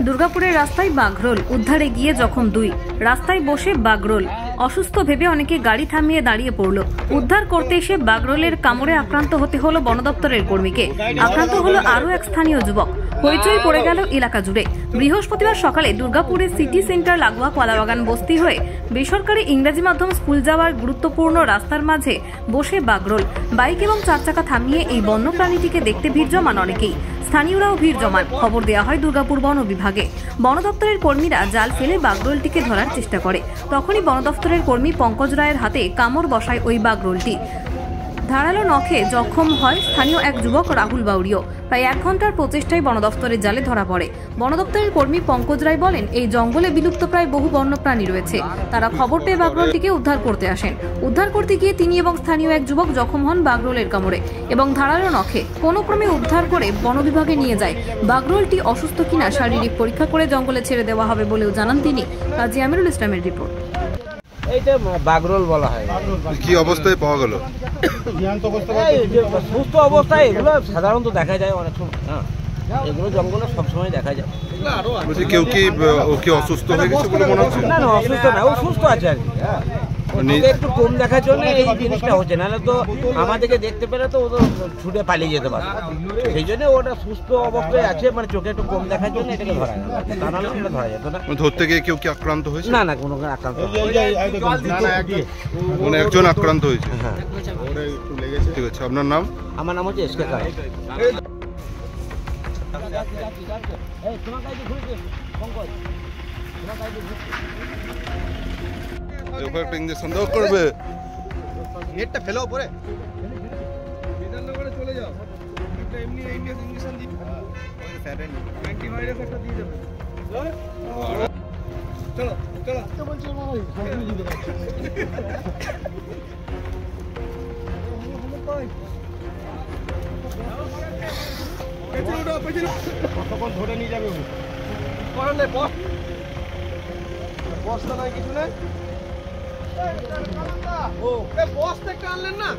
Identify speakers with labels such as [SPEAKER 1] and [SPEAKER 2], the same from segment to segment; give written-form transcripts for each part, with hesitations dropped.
[SPEAKER 1] দুর্গাপুরের রাস্তায় বাগরোল, উদ্ধারে গিয়ে জখম 2। রাস্তায় বসে বাগরোল, অসুস্থ ভেবে অনেকে গাড়ি থামিয়ে দাঁড়িয়ে পড়ল। উদ্ধার করতে এসে বাগরোলের কামড়ে আক্রান্ত হতে হলো বন দপ্তরের কর্মীকে। আক্রান্ত হলো আরও এক স্থানীয় যুবক। হইচই পড়ে গেল এলাকা জুড়ে। বৃহস্পতিবার সকালে দুর্গাপুরের সিটি সেন্টার লাগোয়া কলাবাগান বস্তি হয়ে বেসরকারি ইংরেজি মাধ্যম স্কুল যাওয়ার গুরুত্বপূর্ণ রাস্তার মাঝে বসে বাগরোল। বাইক এবং 4 চাকা থামিয়ে এই বন্যপ্রাণীটিকে দেখতে ভিড় জমান অনেকেই। স্থানীয়রাও ভিড় জমান। খবর দেওয়া হয় দুর্গাপুর বন বিভাগে। বন দপ্তরের কর্মীরা জাল ফেলে বাগরোলটিকে ধরার চেষ্টা করে। তখনই বন দপ্তরের কর্মী পঙ্কজ রায়ের হাতে কামড় বসায় ওই বাগরোলটি। ধারালো নখে জখম হয় স্থানীয় এক যুবক রাহুল বাউরিও। প্রায় 1 ঘন্টার প্রচেষ্টায় বন দপ্তরের জালে ধরা পড়ে। বন দপ্তরের কর্মী পঙ্কজ রায় বলেন, এই জঙ্গলে বিলুপ্ত প্রায় বহু বন্যপ্রাণী রয়েছে। তারা খবর পেয়ে বাগরোলটিকে উদ্ধার করতে আসেন। উদ্ধার করতে গিয়ে তিনি এবং স্থানীয় এক যুবক জখম হন বাগরোলের কামড়ে এবং ধারালো নখে। কোনো ক্রমে উদ্ধার করে বন বিভাগে নিয়ে যায়। বাগরোলটি অসুস্থ কিনা শারীরিক পরীক্ষা করে জঙ্গলে ছেড়ে দেওয়া হবে বলেও জানান তিনি। কাজী আমিরুল ইসলামের রিপোর্ট।
[SPEAKER 2] এইটা বাগরোল বলা হয়।
[SPEAKER 3] কি অবস্থায় পাওয়া গেল?
[SPEAKER 2] সুস্থ অবস্থায়। এগুলো সাধারণত দেখা যায় অনেক সময়। এগুলো জঙ্গলে সবসময় দেখা যায়।
[SPEAKER 3] কেউ কি অসুস্থ হয়ে গেছে বলে মনে হচ্ছে?
[SPEAKER 2] না, অসুস্থ না, ও সুস্থ আছে আর কি। একটু কম দেখার জন্য এই জিনিসটা হচ্ছে, নাহলে তো আমাদেরকে দেখতে পেলে তো ও তো ছুটে পালিয়ে যেতে পারে। সেই জন্য ওটা সুস্থ অবস্থায় আছে, মানে চোখে একটু কম দেখার জন্য এটাকে ধরা গেল। তা নাহলে এটা ধরা যেত না।
[SPEAKER 3] ধরতে গিয়ে কেউ কি আক্রান্ত হয়েছে?
[SPEAKER 2] না না, কোনো আক্রান্ত
[SPEAKER 3] মানে একজন আক্রান্ত হয়েছে।
[SPEAKER 2] হ্যাঁ,
[SPEAKER 3] ঠিক আছে। আপনার নাম?
[SPEAKER 2] আমার নাম হচ্ছে এসকে কার।
[SPEAKER 3] ইঞ্জেকশন দেওয়া করবে।
[SPEAKER 4] নেটটা ফেলো পরে বিধাননগরে চলে যাও। এমনি ইঞ্জেকশন দিই, অ্যান্টিভাইরাস একটা দিয়ে দেবে। চলো চলো তো বলছি কতক্ষণ ধরে নিয়ে যাবে? করালে বস্তা নাই, কিছু নেই। ও বস্তা একটা আনলেন না?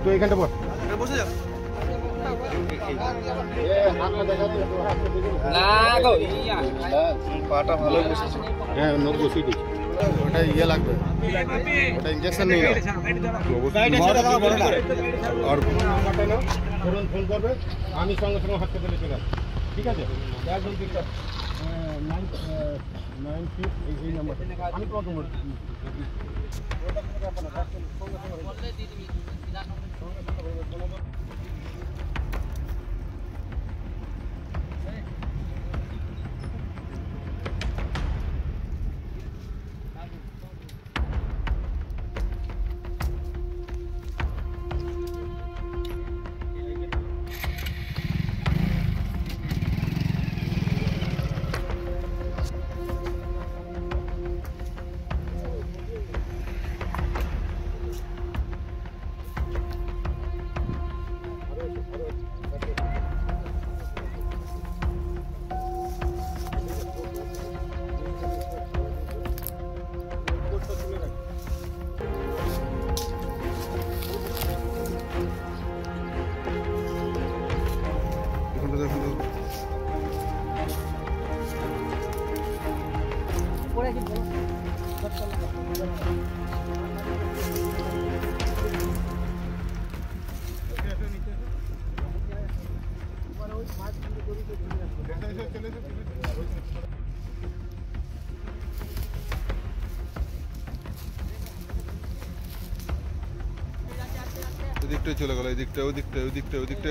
[SPEAKER 4] তো এখানটা বসে যাও। পাটা ভালো বসেছে। হ্যাঁ, নোট বসিয়ে দিচ্ছি। ওটা ইয়ে লাগবে, ওটা ইঞ্জেকশন নেই না। আর ফোন করবে, আমি সঙ্গে সঙ্গে হাসপাতালে চলে আসবো। ঠিক আছে? একদম ঠিক আছে। 9 এই নাম্বারটা আমি তোমাকে বলছি।
[SPEAKER 3] এদিকটাই চলে গেল, এদিকটা ওদিকটা ওদিকটা ওদিকটা।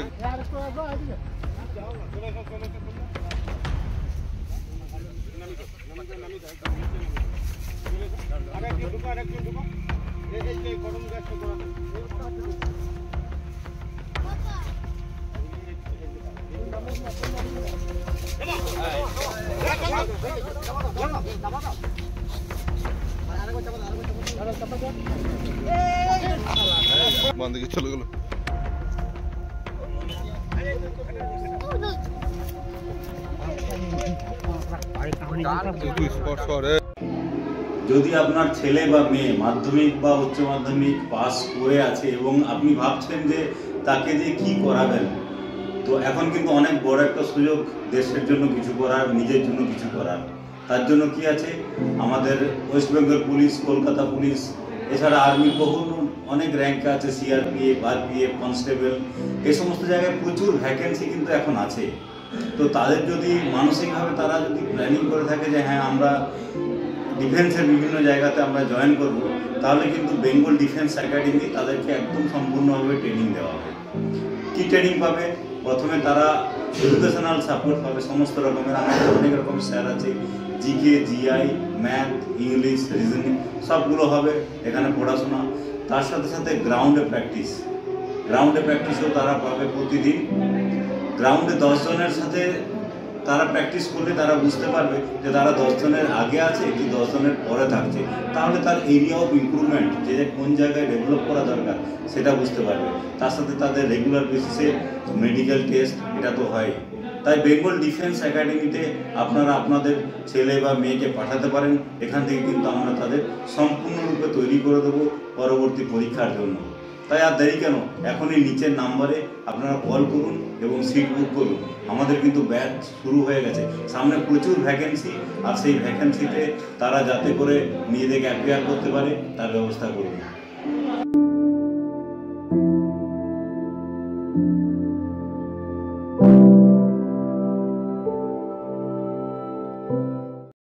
[SPEAKER 3] বাঁ দিকে চলে গেল। তুই স্পর্শ করে
[SPEAKER 5] যদি আপনার ছেলে বা মেয়ে মাধ্যমিক বা উচ্চ মাধ্যমিক পাস করে আছে এবং আপনি ভাবছেন যে তাকে দিয়ে কি করাবেন, তো এখন কিন্তু অনেক বড় একটা সুযোগ দেশের জন্য কিছু করার, নিজের জন্য কিছু করার। তার জন্য কি আছে, আমাদের West Bengal police, Kolkata police, এছাড়া আর্মির বহু অনেক র্যাঙ্ক আছে, সিআরপিএফ, আরপিএফ, কনস্টেবল, এই সমস্ত জায়গায় প্রচুর ভ্যাকেন্সি কিন্তু এখন আছে। তো তাদের যদি মানসিকভাবে তারা যদি প্ল্যানিং করে থাকে যে হ্যাঁ আমরা ডিফেন্সের বিভিন্ন জায়গাতে আমরা জয়েন করব, তাহলে কিন্তু বেঙ্গল ডিফেন্স একাডেমি তাদেরকে একদম সম্পূর্ণভাবে ট্রেনিং দেওয়া হবে। কী ট্রেনিং পাবে? প্রথমে তারা এডুকেশনাল সাপোর্ট পাবে সমস্ত রকমের। আমাদের অনেক রকম স্যার আছে, GK, GI, math, English, reasoning সবগুলো হবে এখানে পড়াশোনা। তার সাথে সাথে গ্রাউন্ডে প্র্যাকটিসও তারা পাবে প্রতিদিন। গ্রাউন্ডে 10 জনের সাথে তারা প্র্যাকটিস করলে তারা বুঝতে পারবে যে তারা 10 জনের আগে আছে কি 10 জনের পরে থাকছে, তাহলে তার এরিয়া অফ ইমপ্রুভমেন্ট যে কোন জায়গায় ডেভেলপ করা দরকার সেটা বুঝতে পারবে। তার সাথে তাদের রেগুলার বেসিসে মেডিকেল টেস্ট এটা তো হয়। তাই বেঙ্গল ডিফেন্স একাডেমিতে আপনারা আপনাদের ছেলে বা মেয়েকে পাঠাতে পারেন। এখান থেকে কিন্তু আমরা তাদের সম্পূর্ণরূপে তৈরি করে দেবো পরবর্তী পরীক্ষার জন্য। তাই আর দেরি কেন, এখনই নিচের নাম্বারে আপনারা কল করুন এবং সিট বুক করুন। আমাদের কিন্তু ব্যাচ শুরু হয়ে গেছে, সামনে প্রচুর ভ্যাকেন্সি, আর সেই ভ্যাকেন্সিতে তারা যাতে করে নিজেদেরকে অ্যাপিয়ার করতে পারে তার ব্যবস্থা করুন।